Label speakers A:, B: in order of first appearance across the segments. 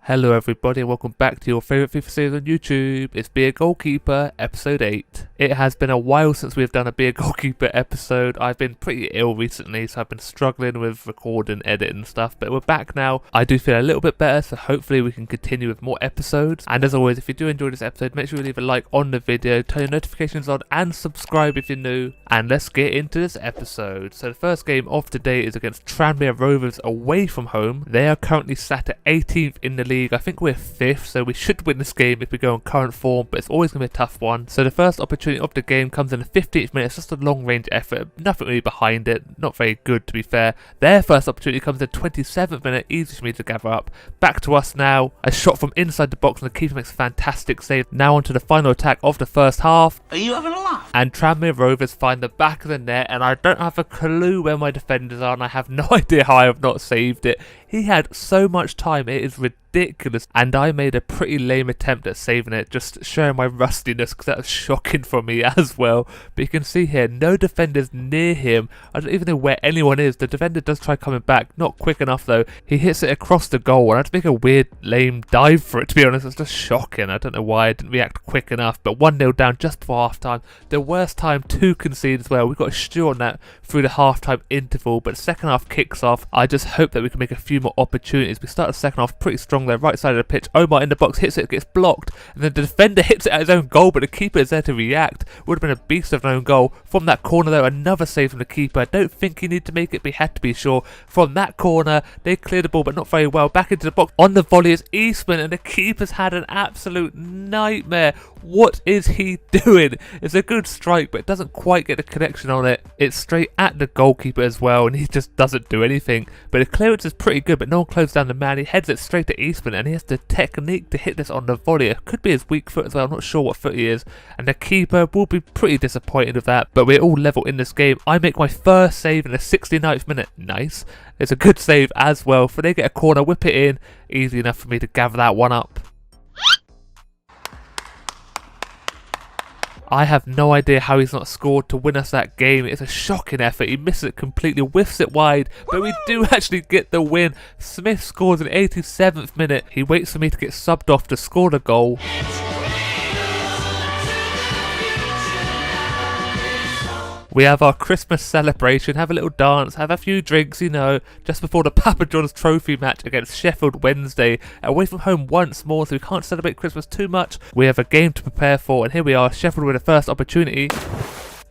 A: Hello everybody and welcome back to your favourite FIFA series on YouTube. It's Be a Goalkeeper episode 8. It has been a while since we've done a Be a Goalkeeper episode. I've been pretty ill recently, so I've been struggling with recording, editing and stuff, but we're back now. I do feel a little bit better, so hopefully we can continue with more episodes. And as always, if you do enjoy this episode, make sure you leave a like on the video, turn your notifications on and subscribe if you're new. And let's get into this episode. So the first game of today is against Tranmere Rovers away from home. They are currently sat at 18th in the league. I think we're 5th, so we should win this game if we go on current form, but it's always going to be a tough one. So the first opportunity of the game comes in the 15th minute. It's just a long range effort, nothing really behind it, not very good to be fair. Their first opportunity comes in the 27th minute, easy for me to gather up. Back to us now, a shot from inside the box and the keeper makes a fantastic save. Now on to the final attack of the first half.
B: Are you having a laugh?
A: And Tranmere Rovers find the back of the net, and I don't have a clue where my defenders are, and I have no idea how I have not saved it. He had so much time, it is ridiculous, and I made a pretty lame attempt at saving it, just showing my rustiness because that was shocking for me as well. But you can see here, no defenders near him. I don't even know where anyone is. The defender does try coming back, not quick enough though. He hits it across the goal, and I had to make a weird lame dive for it, to be honest. It's just shocking. I don't know why I didn't react quick enough, but 1-0 down just before half time. The worst time to concede as well. We got a stew on that through the half time interval, but the second half kicks off. I just hope that we can make a few more opportunities. We start the second half pretty strong there, right side of the pitch. Omar in the box hits it, gets blocked, and then the defender hits it at his own goal, but the keeper is there to react. Would have been a beast of an own goal. From that corner though, another save from the keeper. I don't think he needed to make it, but he had to be sure. From that corner, they cleared the ball, but not very well. Back into the box. On the volley is Eastman, and the keeper's had an absolute nightmare. What is he doing? It's a good strike, but it doesn't quite get the connection on it. It's straight at the goalkeeper as well, and he just doesn't do anything. But the clearance is pretty good, but no one closes down the man. He heads it straight to Eastman, and he has the technique to hit this on the volley. It could be his weak foot as well. I'm not sure what foot he is. And the keeper will be pretty disappointed with that, but we're all level in this game. I make my first save in the 69th minute. Nice. It's a good save as well. For they get a corner, whip it in. Easy enough for me to gather that one up. I have no idea how he's not scored to win us that game. It's a shocking effort. He misses it completely, whiffs it wide, but we do actually get the win. Smith scores in the 87th minute. He waits for me to get subbed off to score the goal. We have our Christmas celebration, have a little dance, have a few drinks, you know, just before the Papa John's trophy match against Sheffield Wednesday. Away from home once more, so we can't celebrate Christmas too much. We have a game to prepare for, and here we are, Sheffield with the first opportunity.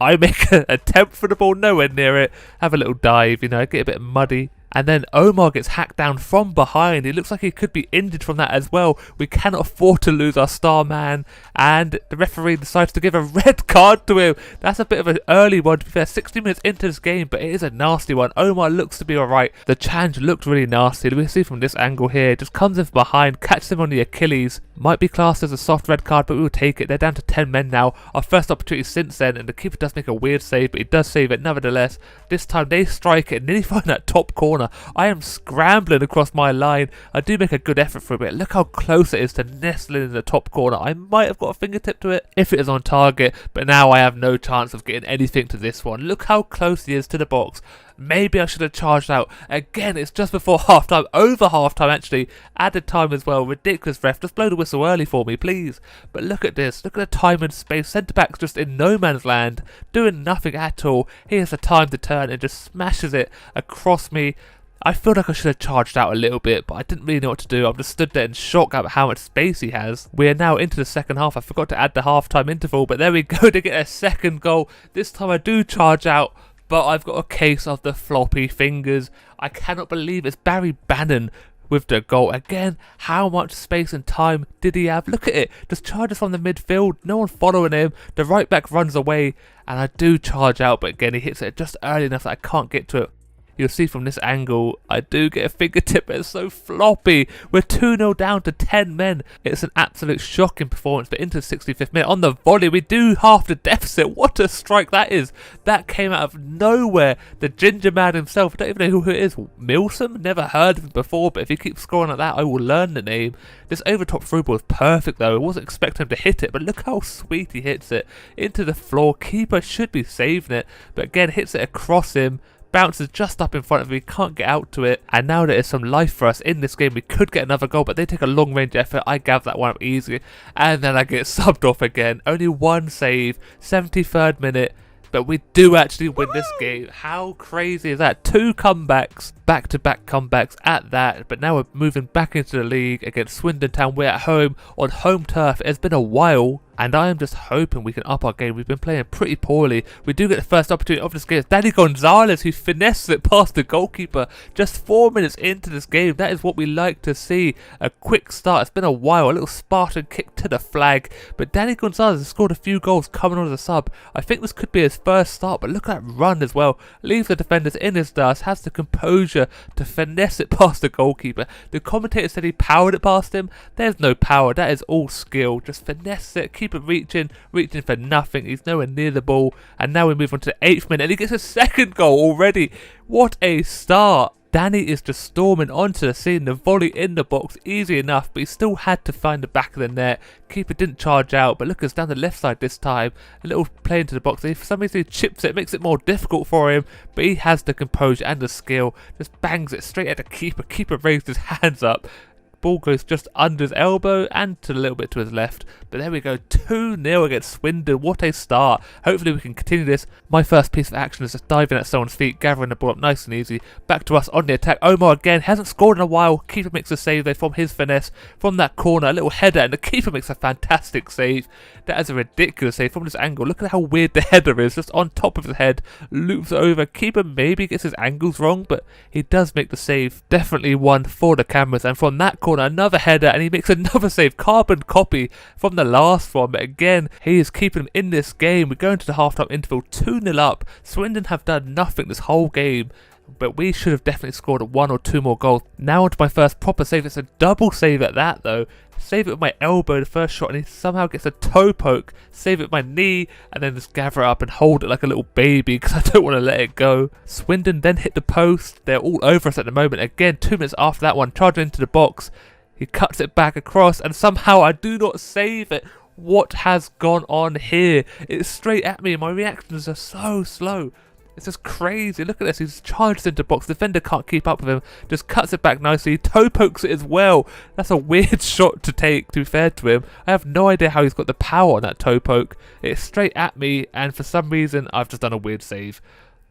A: I make an attempt for the ball, nowhere near it. Have a little dive, you know, get a bit muddy. And then Omar gets hacked down from behind. It looks like he could be injured from that as well. We cannot afford to lose our star man. And the referee decides to give a red card to him. That's a bit of an early one, to be fair. 60 minutes into this game, but it is a nasty one. Omar looks to be alright. The challenge looked really nasty. We see from this angle here. Just comes in from behind, catches him on the Achilles. Might be classed as a soft red card, but we will take it. They're down to 10 men now. Our first opportunity since then, and the keeper does make a weird save, but he does save it nevertheless. This time they strike it and nearly find that top corner. I am scrambling across my line. I do make a good effort for a bit. Look how close it is to nestling in the top corner. I might have got a fingertip to it if it is on target, but now I have no chance of getting anything to this one. Look how close he is to the box. Maybe I should have charged out. Again, it's just before half-time. Over half-time, actually. Added time as well. Ridiculous, ref. Just blow the whistle early for me, please. But look at this. Look at the time and space. Centre-back's just in no man's land, doing nothing at all. He has the time to turn and just smashes it across me. I feel like I should have charged out a little bit, but I didn't really know what to do. I'm just stood there in shock at how much space he has. We are now into the second half. I forgot to add the half-time interval, but there we go to get a second goal. This time I do charge out, but I've got a case of the floppy fingers. I cannot believe it's Barry Bannon with the goal. Again, how much space and time did he have? Look at it. Just charges from the midfield. No one following him. The right back runs away, and I do charge out, but again, he hits it just early enough that I can't get to it. You'll see from this angle, I do get a fingertip, but it's so floppy. We're 2-0 down to 10 men. It's an absolute shocking performance, but into the 65th minute, on the volley, we do half the deficit. What a strike that is. That came out of nowhere. The ginger man himself, I don't even know who it is. Milsom? Never heard of him before, but if he keeps scoring like that, I will learn the name. This overtop through ball is perfect, though. I wasn't expecting him to hit it, but look how sweet he hits it. Into the floor. Keeper should be saving it, but again, hits it across him. bounces just up in front of me, can't get out to it, and now there is some life for us in this game. We could get another goal, but they take a long range effort. I gather that one up easy, and then I get subbed off again. Only one save, 73rd minute, but we do actually win this game. How crazy is that? 2 comebacks, back-to-back comebacks at that, but now we're moving back into the league against Swindon Town. We're at home, on home turf. It's been a while, and I am just hoping we can up our game. We've been playing pretty poorly. We do get the first opportunity of this game. It's Danny Gonzalez who finesses it past the goalkeeper just 4 minutes into this game. That is what we like to see. A quick start. It's been a while. A little Spartan kick to the flag. But Danny Gonzalez has scored a few goals coming on as a sub. I think this could be his first start, but look at that run as well. Leaves the defenders in his dust. Has the composure to finesse it past the goalkeeper. The commentator said he powered it past him. There's no power. That is all skill. Just finesse it. Keep it reaching for nothing. He's nowhere near the ball, and now we move on to the 8th minute and he gets a second goal already. What a start. Danny is just storming onto the scene. The volley in the box, easy enough, but he still had to find the back of the net. Keeper didn't charge out, but look, it's down the left side this time. A little play into the box. For some reason he chips it, makes it more difficult for him, but he has the composure and the skill. Just bangs it straight at the keeper. Keeper raised his hands up. Ball goes just under his elbow and a little bit to his left. But there we go, 2-0 against Swindon. What a start. Hopefully we can continue this. My first piece of action is just diving at someone's feet, gathering the ball up nice and easy. Back to us on the attack. Omar again, hasn't scored in a while. Keeper makes a save there from his finesse. From that corner, a little header, and the keeper makes a fantastic save. That is a ridiculous save from this angle. Look at how weird the header is, just on top of his head. Loops over. Keeper maybe gets his angles wrong, but he does make the save. Definitely one for the cameras. And from that corner, another header, and he makes another save. Carbon copy from the last one, but again, he is keeping him in this game. We go into the half-time interval 2-0 up. Swindon have done nothing this whole game, but we should have definitely scored 1 or 2 more goals. Now onto my first proper save. It's a double save at that though. Save it with my elbow, the first shot, and he somehow gets a toe poke. Save it with my knee, and then just gather it up and hold it like a little baby because I don't want to let it go. Swindon then hit the post. They're all over us at the moment. Again, 2 minutes after that one, charging into the box. He cuts it back across, and somehow I do not save it. What has gone on here? It's straight at me, and my reactions are so slow. It's just crazy. Look at this. He's charged into box. Defender can't keep up with him. Just cuts it back nicely. Toe pokes it as well. That's a weird shot to take, to be fair to him. I have no idea how he's got the power on that toe poke. It's straight at me, and for some reason, I've just done a weird save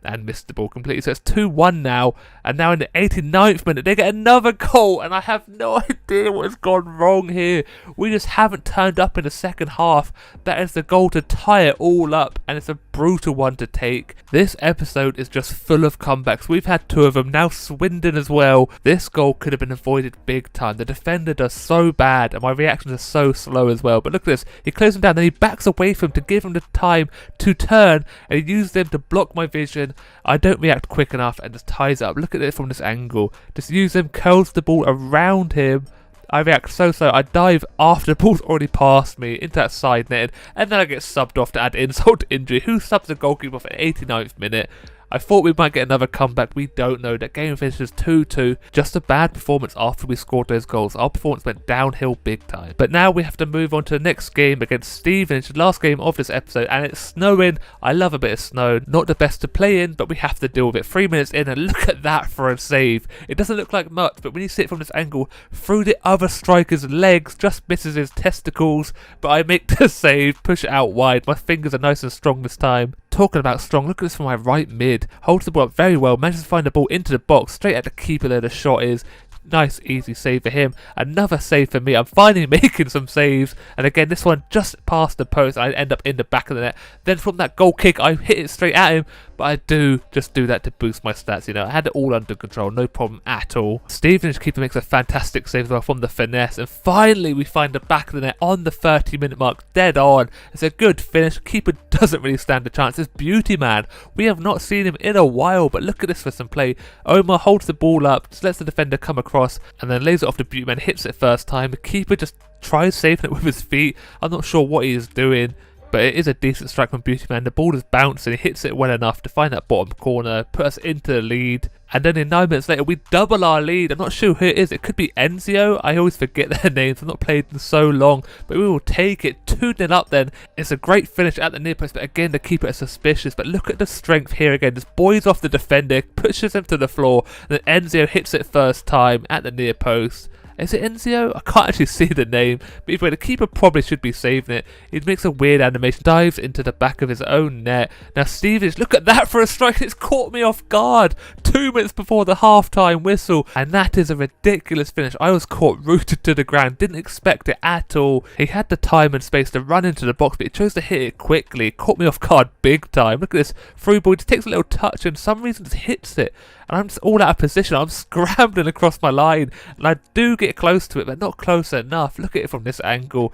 A: and missed the ball completely. So it's 2-1 now, and now in the 89th minute they get another goal, and I have no idea what has gone wrong here. We just haven't turned up in the second half. That is the goal to tie it all up, and it's a brutal one to take. This episode is just full of comebacks. We've had 2 of them, now Swindon as well. This goal could have been avoided big time. The defender does so bad, and my reactions are so slow as well. But look at this, he closes him down, then he backs away from him to give him the time to turn, and he uses them to block my vision. I don't react quick enough and just ties it up. Look at it from this angle. Just use him, curls the ball around him. I react so slow. I dive after the ball's already past me into that side net, and then I get subbed off to add insult to injury. Who subs the goalkeeper off at 89th minute? I thought we might get another comeback. We don't know. That game finishes 2-2. Just a bad performance after we scored those goals. Our performance went downhill big time. But now we have to move on to the next game against Stevenage, the last game of this episode, and it's snowing. I love a bit of snow. Not the best to play in, but we have to deal with it. 3 minutes in, and look at that for a save. It doesn't look like much, but when you see it from this angle, through the other striker's legs, just misses his testicles, but I make the save, push it out wide. My fingers are nice and strong this time. Talking about strong, look at this from my right mid. Holds the ball up very well, manages to find the ball into the box, straight at the keeper there the shot is. Nice easy save for him. Another save for me. I'm finally making some saves, and again this one just past the post. I end up in the back of the net. Then from that goal kick I hit it straight at him, but I do just do that to boost my stats, you know. I had it all under control, no problem at all. Stevenage keeper makes a fantastic save as well from the finesse, and finally we find the back of the net on the 30-minute mark, dead on. It's a good finish. Keeper doesn't really stand a chance. It's beauty, man. We have not seen him in a while, but look at this for some play. Omar holds the ball up, just lets the defender come across, and then lays it off the beauty man, hits it first time. The keeper just tries saving it with his feet. I'm not sure what he is doing. but it is a decent strike from Beauty Man. The ball is bouncing, he hits it well enough to find that bottom corner, put us into the lead. And then in 9 minutes later, we double our lead. I'm not sure who it is. It could be Enzio. I always forget their names. I've not played them so long. But we will take it 2-0 up then. It's a great finish at the near post. But again, the keeper is suspicious. But look at the strength here again. Just buoys off the defender, pushes him to the floor. And then Enzio hits it first time at the near post. Is it Enzio? I can't actually see the name, but either way, the keeper probably should be saving it. He makes a weird animation, dives into the back of his own net. Now Stevenage, look at that for a strike, it's caught me off guard 2 minutes before the half-time whistle, and that is a ridiculous finish. I was caught rooted to the ground, didn't expect it at all. He had the time and space to run into the box, but he chose to hit it quickly. It caught me off guard big time. Look at this through ball, he just takes a little touch and for some reason just hits it. And I'm just all out of position. I'm scrambling across my line. And I do get close to it, but not close enough. Look at it from this angle.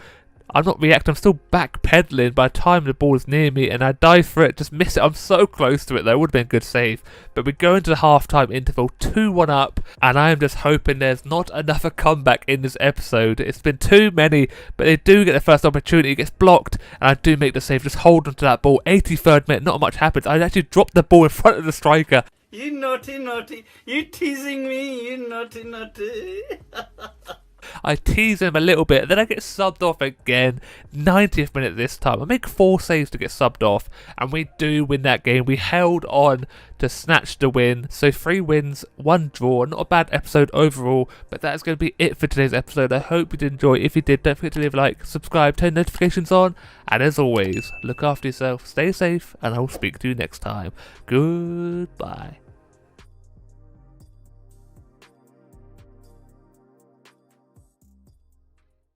A: I'm not reacting. I'm still backpedaling by the time the ball is near me. And I dive for it, just miss it. I'm so close to it, though. It would have been a good save. But we go into the half-time interval, 2-1 up. And I am just hoping there's not another comeback in this episode. It's been too many. But they do get the first opportunity. It gets blocked. And I do make the save. Just hold on to that ball. 83rd minute. Not much happens. I actually drop the ball in front of the striker.
B: You naughty, naughty. You teasing me, you naughty, naughty.
A: I tease him a little bit, then I get subbed off again. 90th minute this time. I make 4 saves to get subbed off, and we do win that game. We held on to snatch the win. So 3 wins, 1 draw. Not a bad episode overall, but that is going to be it for today's episode. I hope you did enjoy. If you did, don't forget to leave a like, subscribe, turn notifications on, and as always, look after yourself, stay safe, and I will speak to you next time. Goodbye.